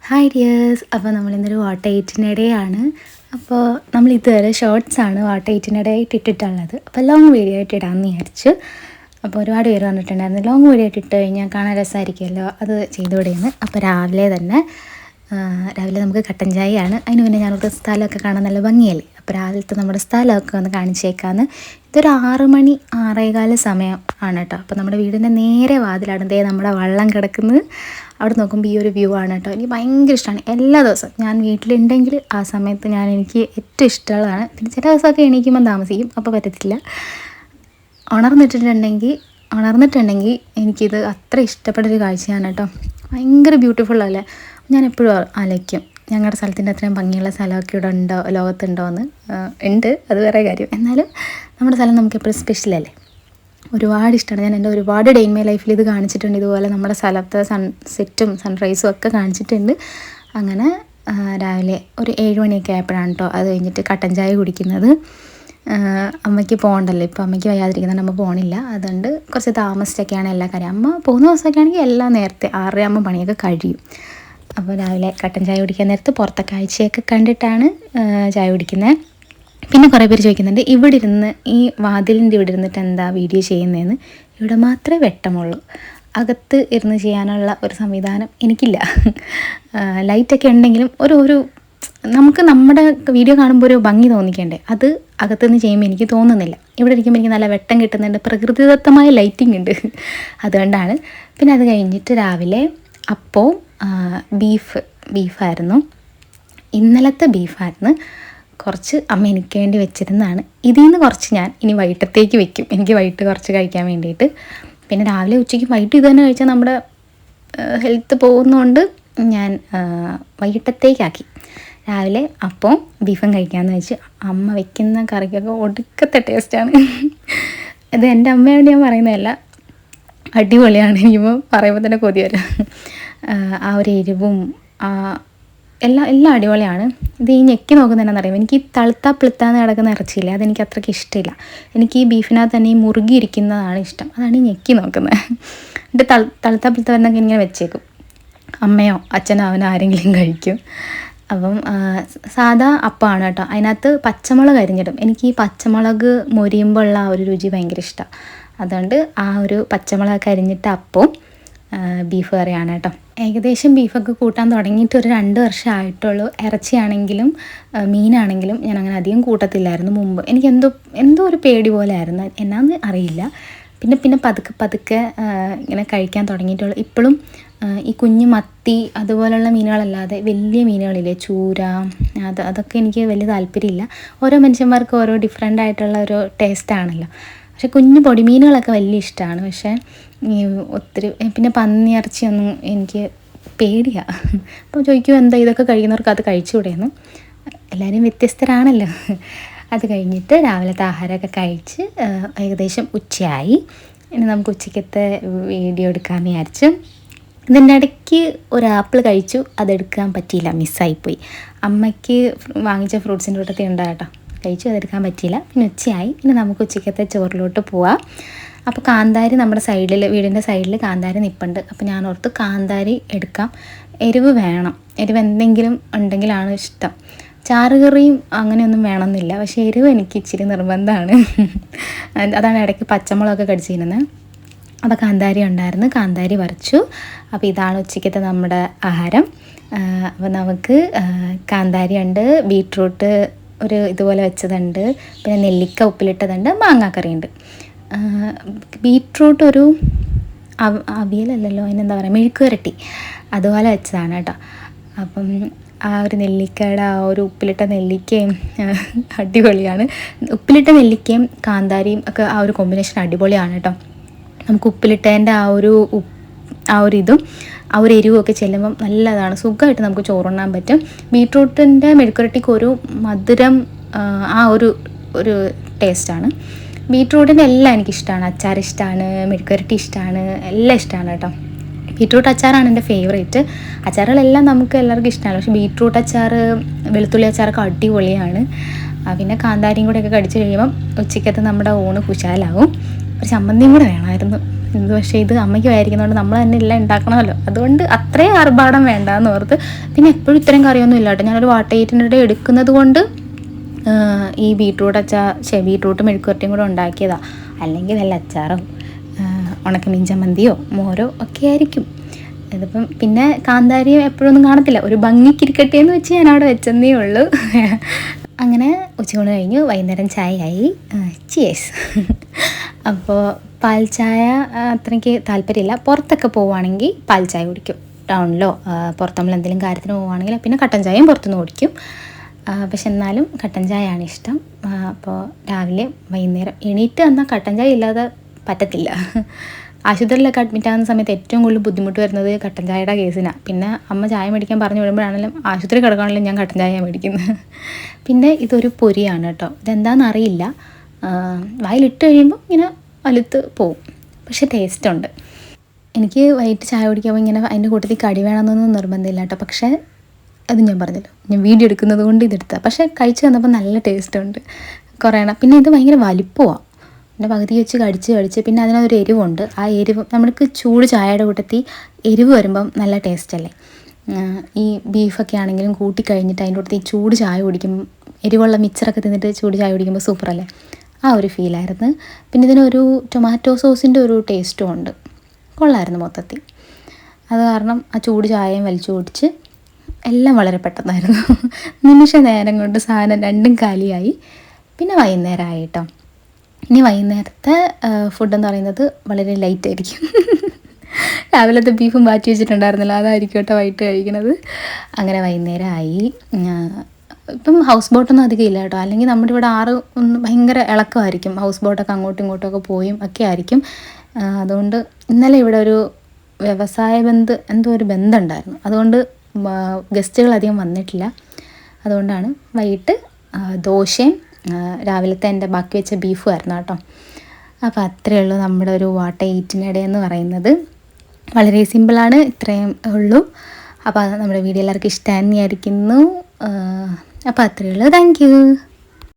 Hi dears. അപ്പോൾ നമ്മളിന്നൊരു water എയ്റ്റിനിടെ ആണ്. അപ്പോൾ നമ്മൾ ഇതുവരെ ഷോർട്സാണ് വാട്ടർ എയ്റ്റിനിടെ ആയിട്ട് ഇട്ടിട്ടുള്ളത്. അപ്പോൾ ലോങ് വീഡിയോ ആയിട്ട് ഇടാമെന്ന് വിചാരിച്ചു. അപ്പോൾ ഒരുപാട് പേര് വന്നിട്ടുണ്ടായിരുന്നു, ലോങ് വീഡിയോ ആയിട്ട് ഇട്ട് കഴിഞ്ഞാൽ കാണാൻ രസമായിരിക്കുമല്ലോ, അത് ചെയ്തുകൂടെയെന്ന്. അപ്പോൾ രാവിലെ നമുക്ക് കട്ടൻ ചായയാണ്. അതിന് മുന്നേ ഞാനൊരു സ്ഥലമൊക്കെ കാണാൻ നല്ല ഭംഗിയല്ലേ, അപ്പോൾ രാവിലത്തെ നമ്മുടെ സ്ഥലമൊക്കെ ഒന്ന് കാണിച്ചേക്കാമെന്ന്. ഇതൊരു 6 മണി 6:15 സമയം ആണ് കേട്ടോ. അപ്പോൾ നമ്മുടെ വീടിൻ്റെ നേരെ വാതിലാണ് ദേ നമ്മുടെ വള്ളം കിടക്കുന്നത്. അവിടെ നോക്കുമ്പോൾ ഈ ഒരു വ്യൂ ആണ് കേട്ടോ. എനിക്ക് ഭയങ്കര ഇഷ്ടമാണ്. എല്ലാ ദിവസവും ഞാൻ വീട്ടിലുണ്ടെങ്കിൽ ആ സമയത്ത് എനിക്ക് ഏറ്റവും ഇഷ്ടമുള്ളതാണ്. പിന്നെ ചില ദിവസമൊക്കെ എണീക്കുമ്പോൾ താമസിക്കും, അപ്പോൾ പറ്റത്തില്ല. ഉണർന്നിട്ടുണ്ടെങ്കിൽ എനിക്കിത് അത്ര ഇഷ്ടപ്പെട്ടൊരു കാഴ്ചയാണ് കേട്ടോ. ഭയങ്കര ബ്യൂട്ടിഫുൾ അല്ലേ. ഞാൻ എപ്പോഴും ആലോചിക്കും, ഞങ്ങളുടെ സ്ഥലത്തിൻ്റെ അത്രയും ഭംഗിയുള്ള സ്ഥലമൊക്കെ ഇവിടെ ഉണ്ടോ, ലോകത്തുണ്ടോ എന്ന്. ഉണ്ട്, അത് വേറെ കാര്യം. എന്നാലും നമ്മുടെ സ്ഥലം നമുക്ക് എപ്പോഴും സ്പെഷ്യലല്ലേ. ഒരുപാട് ഇഷ്ടമാണ്. ഞാൻ എൻ്റെ ഒരുപാട് ഡേ ഇൻ മൈ ലൈഫിൽ ഇത് കാണിച്ചിട്ടുണ്ട്. ഇതുപോലെ നമ്മുടെ സ്ഥലത്തെ സൺസെറ്റും സൺറൈസും ഒക്കെ കാണിച്ചിട്ടുണ്ട്. അങ്ങനെ രാവിലെ ഒരു 7 മണിയൊക്കെ ആയപ്പോഴാണ് കേട്ടോ അത് കഴിഞ്ഞിട്ട് കട്ടൻ ചായ കുടിക്കുന്നത്. അമ്മയ്ക്ക് പോകണ്ടല്ലോ, ഇപ്പോൾ അമ്മയ്ക്ക് വയ്യാതിരിക്കുന്നുണ്ട്, അമ്മ പോകണില്ല. അതുകൊണ്ട് കുറച്ച് താമസിച്ചൊക്കെയാണ് എല്ലാ കാര്യം. അമ്മ പോകുന്ന ദിവസമൊക്കെ ആണെങ്കിൽ എല്ലാം നേരത്തെ 6:30 പണിയൊക്കെ കഴിയും. അപ്പോൾ രാവിലെ കട്ടൻ ചായ കുടിക്കാൻ നേരത്ത് പുറത്തെ കാഴ്ചയൊക്കെ കണ്ടിട്ടാണ് ചായ കുടിക്കുന്നത്. പിന്നെ കുറേ പേര് ചോദിക്കുന്നുണ്ട്, ഇവിടെ ഇരുന്ന് ഈ വാതിലിൻ്റെ ഇവിടെ ഇരുന്നിട്ട് എന്താ വീഡിയോ ചെയ്യുന്നതെന്ന്. ഇവിടെ മാത്രമേ വെട്ടമുള്ളൂ, അകത്ത് ഇരുന്ന് ചെയ്യാനുള്ള ഒരു സംവിധാനം എനിക്കില്ല. ലൈറ്റൊക്കെ ഉണ്ടെങ്കിലും ഒരു നമുക്ക് നമ്മുടെ വീഡിയോ കാണുമ്പോൾ ഒരു ഭംഗി തോന്നിക്കണ്ടേ, അത് അകത്തുനിന്ന് ചെയ്യുമ്പോൾ എനിക്ക് തോന്നുന്നില്ല. ഇവിടെ ഇരിക്കുമ്പോൾ എനിക്ക് നല്ല വെട്ടം കിട്ടുന്നുണ്ട്, പ്രകൃതിദത്തമായ ലൈറ്റിംഗ് ഉണ്ട്, അതുകൊണ്ടാണ്. പിന്നെ അത് കഴിഞ്ഞിട്ട് രാവിലെ അപ്പവും ബീഫായിരുന്നു. ഇന്നലത്തെ ബീഫായിരുന്നു. കുറച്ച് അമ്മ എനിക്ക് വേണ്ടി വെച്ചിരുന്നതാണ്. ഇതിൽ നിന്ന് കുറച്ച് ഞാൻ ഇനി വൈകിട്ടത്തേക്ക് വെക്കും, എനിക്ക് വൈകിട്ട് കുറച്ച് കഴിക്കാൻ വേണ്ടിയിട്ട്. പിന്നെ രാവിലെ ഉച്ചയ്ക്ക് വൈകിട്ട് ഇത് തന്നെ കഴിച്ചാൽ നമ്മുടെ ഹെൽത്ത് പോകുന്നതുകൊണ്ട് ഞാൻ വൈകിട്ടത്തേക്കാക്കി. രാവിലെ അപ്പവും ബീഫും കഴിക്കാമെന്ന് വെച്ച്. അമ്മ വെക്കുന്ന കറിക്കൊക്കെ ഒടുക്കത്തെ ടേസ്റ്റാണ്. ഇത് എൻ്റെ അമ്മയോട് ഞാൻ പറയുന്നതല്ല, അടിപൊളിയാണ്. എനിക്കിപ്പോൾ പറയുമ്പോൾ തന്നെ കൊതി വരാം. ആ ഒരു എരിവും എല്ലാം അടിപൊളിയാണ്. ഇത് ഈ ഞെക്കി നോക്കുന്നതെന്നു അറിയാം. എനിക്ക് ഈ തളുത്താപ്പിളുത്താന്ന് കിടക്കുന്ന ഇറച്ചിയില്ല, അതെനിക്ക് അത്രയ്ക്ക് ഇഷ്ടമില്ല. എനിക്ക് ഈ ബീഫിനകത്ത് തന്നെ ഈ മുറുകിയിരിക്കുന്നതാണ് ഇഷ്ടം, അതാണ് ഈ ഞെക്കി നോക്കുന്നത്. എന്നിട്ട് തളുത്താപ്പിളുത്ത വരുന്നൊക്കെ ഇങ്ങനെ വെച്ചേക്കും. അമ്മയോ അച്ഛനോ അവനോ ആരെങ്കിലും കഴിക്കും. അപ്പം സാധാ അപ്പമാണ് കേട്ടോ. അതിനകത്ത് പച്ചമുളക് അരിഞ്ഞിടും. എനിക്ക് ഈ പച്ചമുളക് മൊരിയുമ്പോൾ ഉള്ള ആ ഒരു രുചി ഭയങ്കര ഇഷ്ടമാണ്. അതുകൊണ്ട് ആ ഒരു പച്ചമുളകൊക്കെ അരിഞ്ഞിട്ട് അപ്പവും ബീഫ് കറിയാണ് കേട്ടോ. ഏകദേശം ബീഫൊക്കെ കൂട്ടാൻ തുടങ്ങിയിട്ട് ഒരു 2 വർഷം ആയിട്ടുള്ളൂ. ഇറച്ചിയാണെങ്കിലും മീനാണെങ്കിലും ഞാൻ അങ്ങനെ അധികം കൂട്ടത്തില്ലായിരുന്നു മുമ്പ്. എനിക്ക് എന്തോ ഒരു പേടി പോലെ ആയിരുന്നു, എന്നാന്ന് അറിയില്ല. പിന്നെ പതുക്കെ ഇങ്ങനെ കഴിക്കാൻ തുടങ്ങിയിട്ടുള്ളൂ. ഇപ്പോഴും ഈ കുഞ്ഞു മത്തി അതുപോലുള്ള മീനുകളല്ലാതെ വലിയ മീനുകളില്ലേ, ചൂര, അതൊക്കെ എനിക്ക് വലിയ താല്പര്യമില്ല. ഓരോ മനുഷ്യന്മാർക്കും ഓരോ ഡിഫറെൻ്റ് ആയിട്ടുള്ള ഒരു ടേസ്റ്റാണല്ലോ. പക്ഷേ കുഞ്ഞു പൊടിമീനുകളൊക്കെ വലിയ ഇഷ്ടമാണ്. പക്ഷേ ഒത്തിരി പിന്നെ പന്നിയിറച്ചിയൊന്നും എനിക്ക് പേടിയാണ്. അപ്പോൾ ചോദിക്കും, എന്താ ഇതൊക്കെ കഴിക്കുന്നവർക്ക് അത് കഴിച്ചുകൂടെയെന്ന്. എല്ലാവരും വ്യത്യസ്തരാണല്ലോ. അത് കഴിഞ്ഞിട്ട് രാവിലത്തെ ആഹാരമൊക്കെ കഴിച്ച് ഏകദേശം ഉച്ചയായി. ഇനി നമുക്ക് ഉച്ചയ്ക്കത്തെ വീഡിയോ എടുക്കാമെന്ന് വിചാരിച്ചു. ഇതിൻ്റെ ഇടയ്ക്ക് ഒരു ആപ്പിൾ കഴിച്ചു, അതെടുക്കാൻ പറ്റിയില്ല, മിസ്സായിപ്പോയി. അമ്മയ്ക്ക് വാങ്ങിച്ച ഫ്രൂട്ട്സിൻ്റെ കൂട്ടത്തിൽ ഉണ്ടാകട്ടോ, കഴിച്ചു, അതെടുക്കാൻ പറ്റിയില്ല. പിന്നെ ഉച്ചയായി. ഇനി നമുക്ക് ഉച്ചയ്ക്കത്തെ ചോറിലോട്ട് പോവാം. അപ്പോൾ കാന്താരി നമ്മുടെ സൈഡിൽ, വീടിൻ്റെ സൈഡിൽ കാന്താരി നിൽപ്പുണ്ട്. അപ്പോൾ ഞാൻ ഓർത്ത് കാന്താരി എടുക്കാം. എരിവ് വേണം, എരിവ് എന്തെങ്കിലും ഉണ്ടെങ്കിലാണ് ഇഷ്ടം. ചാറുകറിയും അങ്ങനെയൊന്നും വേണമെന്നില്ല, പക്ഷേ എരിവ് എനിക്ക് ഇച്ചിരി നിർബന്ധമാണ്. അതാണ് ഇടയ്ക്ക് പച്ചമുളകൊക്കെ കടിച്ചിരുന്നത്. അപ്പോൾ കാന്താരി ഉണ്ടായിരുന്നു, കാന്താരി വരച്ചു. അപ്പോൾ ഇതാണ് ഉച്ചയ്ക്കത്തെ നമ്മുടെ ആഹാരം. അപ്പോൾ നമുക്ക് കാന്താരി ഉണ്ട്, ബീട്രൂട്ട് ഒരു ഇതുപോലെ വെച്ചതുണ്ട്, പിന്നെ നെല്ലിക്ക ഉപ്പിലിട്ടതുണ്ട്, മാങ്ങാക്കറിയുണ്ട്. ബീട്രൂട്ട് ഒരു അവിയലല്ലല്ലോ, അതിനെന്താ പറയുക, മെഴുക്കുവരട്ടി അതുപോലെ വെച്ചതാണ് കേട്ടോ. അപ്പം ആ ഒരു നെല്ലിക്കയുടെ ആ ഒരു ഉപ്പിലിട്ട നെല്ലിക്കയും അടിപൊളിയാണ്. ഉപ്പിലിട്ട നെല്ലിക്കയും കാന്താരിയും ഒക്കെ ആ ഒരു കോമ്പിനേഷൻ അടിപൊളിയാണ് കേട്ടോ. നമുക്ക് ഉപ്പിലിട്ടതിൻ്റെ ആ ഒരു ഇതും ആ ഒരു എരിവും ഒക്കെ ചെല്ലുമ്പം നല്ലതാണ്, സുഖമായിട്ട് നമുക്ക് ചോറുണ്ണാൻ പറ്റും. ബീട്രൂട്ടിൻ്റെ മെഴുക്കുരട്ടിക്ക് ഒരു മധുരം, ആ ഒരു ടേസ്റ്റാണ്. ബീട്രൂട്ടിൻ്റെ എല്ലാം എനിക്കിഷ്ടമാണ്. അച്ചാർ ഇഷ്ടമാണ്, മെഴുക്കുരട്ടി ഇഷ്ടമാണ്, എല്ലാം ഇഷ്ടമാണ് കേട്ടോ. ബീട്രൂട്ട് അച്ചാറാണ് എൻ്റെ ഫേവറേറ്റ്. അച്ചാറുകളെല്ലാം നമുക്ക് എല്ലാവർക്കും ഇഷ്ടമാണ്, പക്ഷേ ബീട്രൂട്ട് അച്ചാർ, വെളുത്തുള്ളി അച്ചാറൊക്കെ അടിപൊളിയാണ്. പിന്നെ കാന്താരിയും കൂടെയൊക്കെ കടിച്ച് കഴിയുമ്പം ഉച്ചയ്ക്കകത്ത് നമ്മുടെ ഊണ് കുശാലാവും. ഒരു ചമ്മന്തിയും കൂടെ വേണമായിരുന്നു. ഇത് പക്ഷേ ഇത് അമ്മയ്ക്ക് ആയിരിക്കുന്നതുകൊണ്ട് നമ്മൾ തന്നെ എല്ലാം ഉണ്ടാക്കണമല്ലോ, അതുകൊണ്ട് അത്രയും ആർഭാടം വേണ്ടാന്ന് ഓർത്ത്. പിന്നെ എപ്പോഴും ഇത്രയും കറിയൊന്നും ഇല്ല കേട്ടോ. ഞാനൊരു വാട്ടയിറ്റിൻ്റെ എടുക്കുന്നത് കൊണ്ട് ഈ ബീട്രൂട്ട് മെഴുക്കുവരട്ടിയും കൂടെ ഉണ്ടാക്കിയതാണ്. അല്ലെങ്കിൽ വല്ല അച്ചാറും ഉണക്കമീൻ ചമ്മന്തിയോ മോരോ ഒക്കെ ആയിരിക്കും. ഇതിപ്പം പിന്നെ കാന്താരിയും എപ്പോഴൊന്നും കാണത്തില്ല, ഒരു ഭംഗിക്കിരിക്കട്ടെ എന്ന് വെച്ച് ഞാൻ അവിടെ വെച്ചെന്നേ ഉള്ളൂ. അങ്ങനെ ഉച്ചയൂണ് കഴിഞ്ഞു, വൈകുന്നേരം ചായയായി. ചിയേഴ്സ്. അപ്പോൾ പാൽ ചായ അത്രയ്ക്ക് താല്പര്യമില്ല. പുറത്തൊക്കെ പോവുകയാണെങ്കിൽ പാൽ ചായ കുടിക്കും. ടൗണിലോ പുറത്ത് നമ്മൾ എന്തെങ്കിലും കാര്യത്തിന് പോവുകയാണെങ്കിൽ പിന്നെ കട്ടൻ ചായയും പുറത്തുനിന്ന് കുടിക്കും. പക്ഷെ എന്നാലും കട്ടൻ ചായയാണ് ഇഷ്ടം. അപ്പോൾ രാവിലെ വൈകുന്നേരം എണീറ്റ് വന്നാൽ കട്ടൻ ചായ ഇല്ലാതെ പറ്റത്തില്ല. ആശുപത്രിയിലൊക്കെ അഡ്മിറ്റ് ആകുന്ന സമയത്ത് ഏറ്റവും കൂടുതൽ ബുദ്ധിമുട്ട് വരുന്നത് കട്ടൻ ചായയുടെ കേസിനാണ്. പിന്നെ അമ്മ ചായ മേടിക്കാൻ പറഞ്ഞു വിടുമ്പോഴാണെങ്കിലും ആശുപത്രി കിടക്കുകയാണെങ്കിലും ഞാൻ കട്ടൻ ചായ മേടിക്കുന്നത്. പിന്നെ ഇതൊരു പൊരിയാണ് കേട്ടോ. ഇതെന്താണെന്ന് അറിയില്ല. വായിലിട്ട് കഴിയുമ്പോൾ ഇങ്ങനെ വലുത്ത് പോവും, പക്ഷെ ടേസ്റ്റുണ്ട്. എനിക്ക് വൈകിട്ട് ചായ കുടിക്കുമ്പോൾ ഇങ്ങനെ അതിൻ്റെ കൂട്ടത്തിൽ കടി വേണമെന്നൊന്നും നിർബന്ധമില്ല കേട്ടോ. പക്ഷേ അത് ഞാൻ പറഞ്ഞല്ലോ, ഞാൻ വീഡിയോ എടുക്കുന്നത് കൊണ്ട് ഇതെടുത്താൽ. പക്ഷേ കഴിച്ച് വന്നപ്പോൾ നല്ല ടേസ്റ്റ് ഉണ്ട് കുറേ എണ്ണം. പിന്നെ ഇത് ഭയങ്കര വലിപ്പമാണ്. പിന്നെ പകുതി വെച്ച് കടിച്ച് പിന്നെ അതിനൊരു എരിവുണ്ട്. ആ എരിവ് നമ്മൾക്ക് ചൂട് ചായയുടെ കൂട്ടത്തിൽ എരിവ് വരുമ്പം നല്ല ടേസ്റ്റല്ലേ. ഈ ബീഫൊക്കെ ആണെങ്കിലും കൂട്ടി കഴിഞ്ഞിട്ട് അതിൻ്റെ കൂട്ടത്തിൽ ഈ ചൂട് ചായ കുടിക്കുമ്പം, എരിവുള്ള മിക്സറൊക്കെ തിന്നിട്ട് ചൂട് ചായ കുടിക്കുമ്പോൾ സൂപ്പറല്ലേ. ആ ഒരു ഫീലായിരുന്നു. പിന്നെ ഇതിനൊരു ടൊമാറ്റോ സോസിൻ്റെ ഒരു ടേസ്റ്റും ഉണ്ട്. കൊള്ളായിരുന്നു മൊത്തത്തിൽ. അത് കാരണം ആ ചൂട് ചായയും വലിച്ചു കുടിച്ച് എല്ലാം വളരെ പെട്ടെന്നായിരുന്നു. നിമിഷ നേരം കൊണ്ട് സാധനം രണ്ടും കാലിയായി. പിന്നെ വൈകുന്നേരമായി കേട്ടോ. ഇനി വൈകുന്നേരത്തെ ഫുഡെന്ന് പറയുന്നത് വളരെ ലൈറ്റ് ആയിരിക്കും. രാവിലത്തെ ബീഫും മാറ്റി വെച്ചിട്ടുണ്ടായിരുന്നല്ലോ, അതായിരിക്കും കേട്ടോ വൈകിട്ട് കഴിക്കുന്നത്. അങ്ങനെ വൈകുന്നേരമായി. ഇപ്പം ഹൗസ് ബോട്ടൊന്നും അധികം ഇല്ല കേട്ടോ. അല്ലെങ്കിൽ നമ്മുടെ ഇവിടെ ഒന്ന് ഭയങ്കര ഇളക്കമായിരിക്കും. ഹൗസ് ബോട്ടൊക്കെ അങ്ങോട്ടും ഇങ്ങോട്ടുമൊക്കെ പോയും ഒക്കെ ആയിരിക്കും. അതുകൊണ്ട് ഇന്നലെ ഇവിടെ ഒരു വ്യവസായ എന്തോ ഒരു ബന്ധമുണ്ടായിരുന്നു. അതുകൊണ്ട് ഗസ്റ്റുകൾ അധികം വന്നിട്ടില്ല. അതുകൊണ്ടാണ് വൈകിട്ട് ദോശയും രാവിലത്തെ എൻ്റെ ബാക്കി വെച്ച ബീഫും ആയിരുന്നു കേട്ടോ. അപ്പോൾ അത്രയേ ഉള്ളൂ നമ്മുടെ ഒരു വാട്ട ഈറ്റിനിടെ എന്ന് പറയുന്നത്. വളരെ സിമ്പിളാണ്, ഇത്രയും ഉള്ളൂ. അപ്പോൾ നമ്മുടെ വീഡിയോ എല്ലാവർക്കും ഇഷ്ടമായിരിക്കുന്നു. അപ്പോൾ അത്രയേ ഉള്ളൂ. Thank you.